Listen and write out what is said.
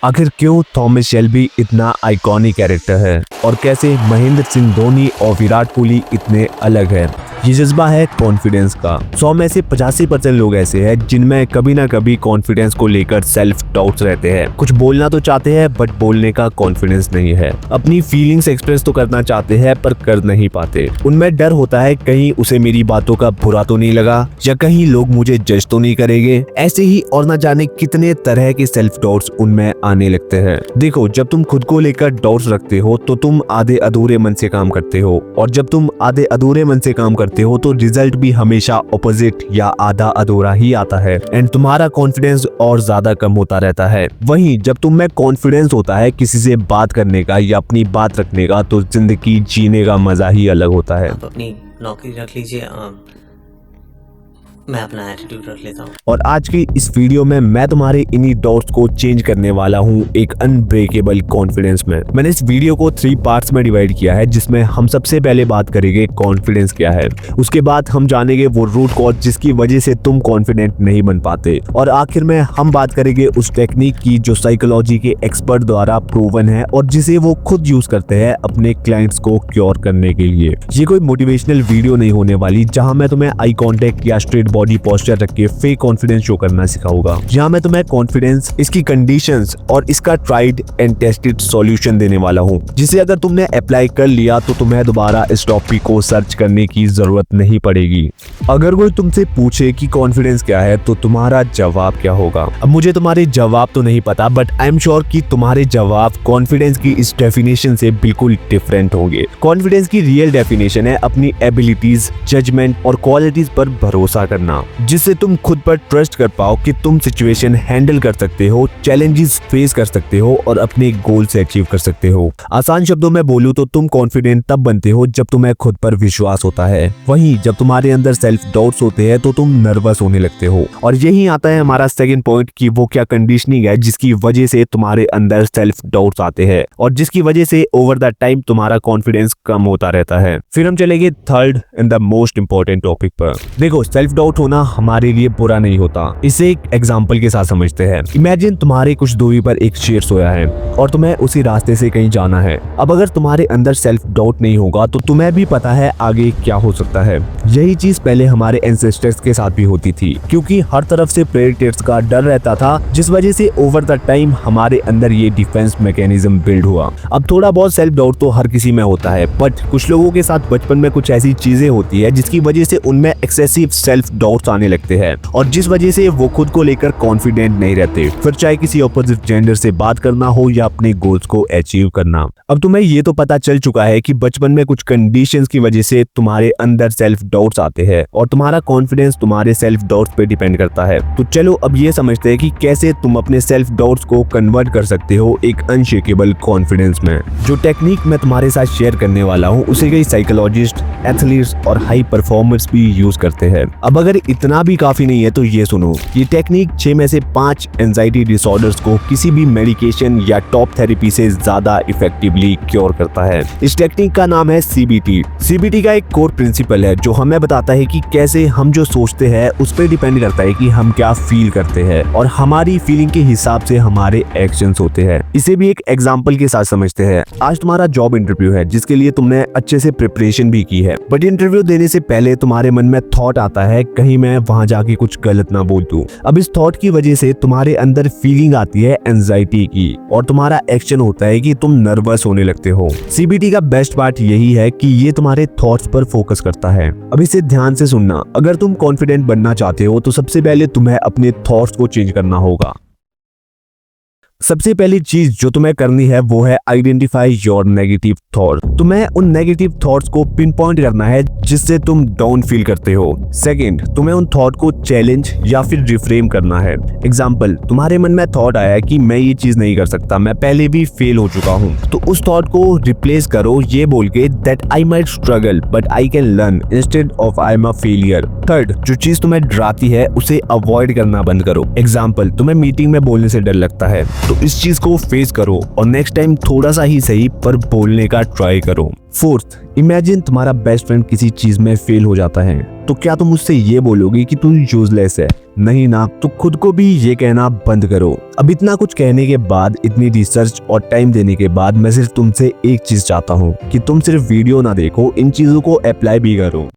आखिर क्यों Thomas Shelby इतना आइकॉनिक कैरेक्टर है और कैसे महेंद्र सिंह धोनी और विराट कोहली इतने अलग हैं। ये जज्बा है कॉन्फिडेंस का। 100 में से 85% लोग ऐसे हैं जिनमें कभी ना कभी कॉन्फिडेंस को लेकर सेल्फ डाउट्स रहते हैं। कुछ बोलना तो चाहते हैं बट बोलने का कॉन्फिडेंस नहीं है। अपनी फीलिंग्स एक्सप्रेस तो करना चाहते हैं पर कर नहीं पाते। उनमें डर होता है कहीं उसे मेरी बातों का बुरा तो नहीं लगा या कहीं लोग मुझे जज तो नहीं करेंगे। ऐसे ही और न जाने कितने तरह के सेल्फ डाउट्स उनमें आने लगते हैं। देखो, जब तुम खुद को लेकर डाउट्स रखते हो तो तुम आधे अधूरे मन से काम करते हो, और जब तुम आधे अधूरे मन से काम करते हो तो रिजल्ट भी हमेशा ऑपोजिट या आधा अधूरा ही आता है एंड तुम्हारा कॉन्फिडेंस और ज्यादा कम होता रहता है। वहीं जब तुम में कॉन्फिडेंस होता है किसी से बात करने का या अपनी बात रखने का तो जिंदगी जीने का मजा ही अलग होता है। आप अपनी नौकरी रख लीजिए, मैं अपना एटीट्यूड रख लेता हूँ। और आज की इस वीडियो में मैं तुम्हारे इन्हीं डाउट्स को चेंज करने वाला हूँ एक अनब्रेकेबल कॉन्फिडेंस में। मैंने इस वीडियो को 3 पार्ट्स में डिवाइड किया है, जिसमें हम सबसे पहले बात करेंगे कॉन्फिडेंस क्या है, उसके बाद हम जानेंगे वो रूट कॉज जिसकी वजह से तुम कॉन्फिडेंट नहीं बन पाते, और आखिर में हम बात करेंगे उस टेक्निक की जो साइकोलॉजी के एक्सपर्ट द्वारा प्रूवन है और जिसे वो खुद यूज करते हैं अपने क्लाइंट्स को क्योर करने के लिए। ये कोई मोटिवेशनल वीडियो नहीं होने वाली जहां मैं तुम्हें आई कॉन्टेक्ट या स्ट्रेट बॉडी पोस्चर रख के फेक कॉन्फिडेंस शो करना सिखाऊंगा। यहाँ मैं तुम्हें कॉन्फिडेंस, इसकी कंडीशंस और इसका ट्राइड एंड टेस्टेड सॉल्यूशन देने वाला हूँ, जिसे अगर तुमने अप्लाई कर लिया तो तुम्हें दोबारा इस टॉपिक को सर्च करने की जरूरत नहीं पड़ेगी। अगर कोई तुमसे पूछे कि कॉन्फिडेंस क्या है तो तुम्हारा जवाब क्या होगा? अब मुझे तुम्हारे जवाब तो नहीं पता बट आई एम श्योर कि तुम्हारे जवाब कॉन्फिडेंस की इस डेफिनेशन से बिल्कुल डिफरेंट होंगे। कॉन्फिडेंस की रियल डेफिनेशन है अपनी एबिलिटीज, जजमेंट और क्वालिटीज पर भरोसा करना, जिससे तुम खुद पर ट्रस्ट कर पाओ कि तुम सिचुएशन हैंडल कर सकते हो, चैलेंजेस फेस कर सकते हो और अपने गोल से अचीव कर सकते हो। आसान शब्दों में बोलूं तो तुम कॉन्फिडेंट तब बनते हो जब तुम्हें खुद पर विश्वास होता है। वहीं जब तुम्हारे अंदर सेल्फ डाउट्स होते हैं तो तुम नर्वस होने लगते हो। और यही आता है हमारा सेकंड पॉइंट कि वो क्या कंडीशनिंग है जिसकी वजह से तुम्हारे अंदर सेल्फ डाउट्स आते हैं और जिसकी वजह से ओवर द टाइम तुम्हारा कॉन्फिडेंस कम होता रहता है। फिर हम चलेंगे third and the most important topic पर। देखो, सेल्फ डाउट होना हमारे लिए बुरा नहीं होता। इसे एक एग्जांपल के साथ समझते हैं। इमेजिन तुम्हारे कुछ दूरी पर एक शेर सोया है और तुम्हें उसी रास्ते से कहीं जाना है। अब अगर तुम्हारे अंदर सेल्फ डाउट नहीं होगा तो तुम्हें भी पता है आगे क्या हो सकता है। यही चीज पहले हमारे एंसेस्टर्स के साथ भी होती थी, क्योंकि हर तरफ से प्रेडेटर्स का डर रहता था, जिस वजह से ओवर द टाइम हमारे अंदर ये डिफेंस मैकेनिज्म बिल्ड हुआ। अब थोड़ा बहुत सेल्फ डाउट तो हर किसी में होता है, बट कुछ लोगों के साथ बचपन में कुछ ऐसी चीजें होती है जिसकी वजह से उनमें एक्सेसिव सेल्फ डाउट्स आने लगते हैं और जिस वजह से वो खुद को लेकर कॉन्फिडेंट नहीं रहते, फिर चाहे किसी ऑपोजिट जेंडर से बात करना हो या अपने गोल्स को अचीव करना। अब तुम्हें ये तो पता चल चुका है कि बचपन में कुछ कंडीशंस की वजह से तुम्हारे अंदर सेल्फ डाउट्स आते हैं और तुम्हारा कॉन्फिडेंस तुम्हारे सेल्फ डाउट्स पे डिपेंड करता है। तो चलो अब ये समझते हैं कि कैसे तुम अपने सेल्फ डाउट्स को कन्वर्ट कर सकते हो एक अनशेकेबल कॉन्फिडेंस में। जो टेक्निक मैं तुम्हारे साथ शेयर करने वाला हूँ उसे कई साइकोलॉजिस्ट, एथलीट्स और हाई परफॉर्मर्स भी यूज करते हैं। अब अगर इतना भी काफी नहीं है तो ये सुनो, ये टेक्निक 6 में से 5 एंजाइटी डिसऑर्डर्स को किसी भी मेडिकेशन या टॉप थेरेपी से ज्यादा इफेक्टिवली क्योर करता है। इस टेक्निक का नाम है सीबीटी। सीबीटी का एक कोर प्रिंसिपल है जो हमें बताता है कि कैसे हम जो सोचते हैं उस पर डिपेंड करता है कि हम क्या फील करते हैं और हमारी फीलिंग के हिसाब से हमारे एक्शंस होते हैं। इसे भी एक एग्जांपल के साथ समझते हैं। आज तुम्हारा जॉब इंटरव्यू है जिसके लिए तुमने अच्छे से प्रिपरेशन भी की है, बट इंटरव्यू देने से पहले तुम्हारे मन में थॉट आता है कहीं मैं वहां जाके कुछ गलत ना बोल दूं। अब इस थॉट की वजह से तुम्हारे अंदर फीलिंग आती है एंजाइटी की और तुम्हारा एक्शन होता है कि तुम नर्वस होने लगते हो। सीबीटी का बेस्ट पार्ट यही है कि ये तुम्हारे थॉट्स पर फोकस करता है। अब इसे ध्यान से सुनना, अगर तुम कॉन्फिडेंट बनना चाहते हो तो सबसे पहले तुम्हें अपने थॉट्स को चेंज करना होगा। सबसे पहली चीज जो तुम्हें करनी है वो है आइडेंटिफाई योर नेगेटिव थॉट। तुम्हें उन नेगेटिव थॉट्स को पिन पॉइंट करना है जिससे तुम डाउन फील करते हो। सेकंड, तुम्हें उन थॉट को चैलेंज या फिर रिफ्रेम करना है। एग्जांपल, तुम्हारे मन में थॉट आया कि मैं ये चीज नहीं कर सकता, मैं पहले भी फेल हो चुका हूँ, तो उस थॉट को रिप्लेस करो ये बोल के that I might struggle but I can learn instead of I am a failure. Third, जो चीज तुम्हें डराती है उसे अवॉइड करना बंद करो। एग्जाम्पल, तुम्हें मीटिंग में बोलने से डर लगता है तो इस चीज को फेस करो और नेक्स्ट टाइम थोड़ा सा ही सही पर बोलने का ट्राई करो। फोर्थ, इमेजिन तुम्हारा बेस्ट फ्रेंड किसी चीज में फेल हो जाता है तो क्या तुम मुझसे ये बोलोगे कि तू यूजलेस है? नहीं ना, तो खुद को भी ये कहना बंद करो। अब इतना कुछ कहने के बाद, इतनी रिसर्च और टाइम देने के बाद, मैं सिर्फ तुमसे एक चीज चाहता हूँ कि तुम सिर्फ वीडियो ना देखो, इन चीजों को अप्लाई भी करो।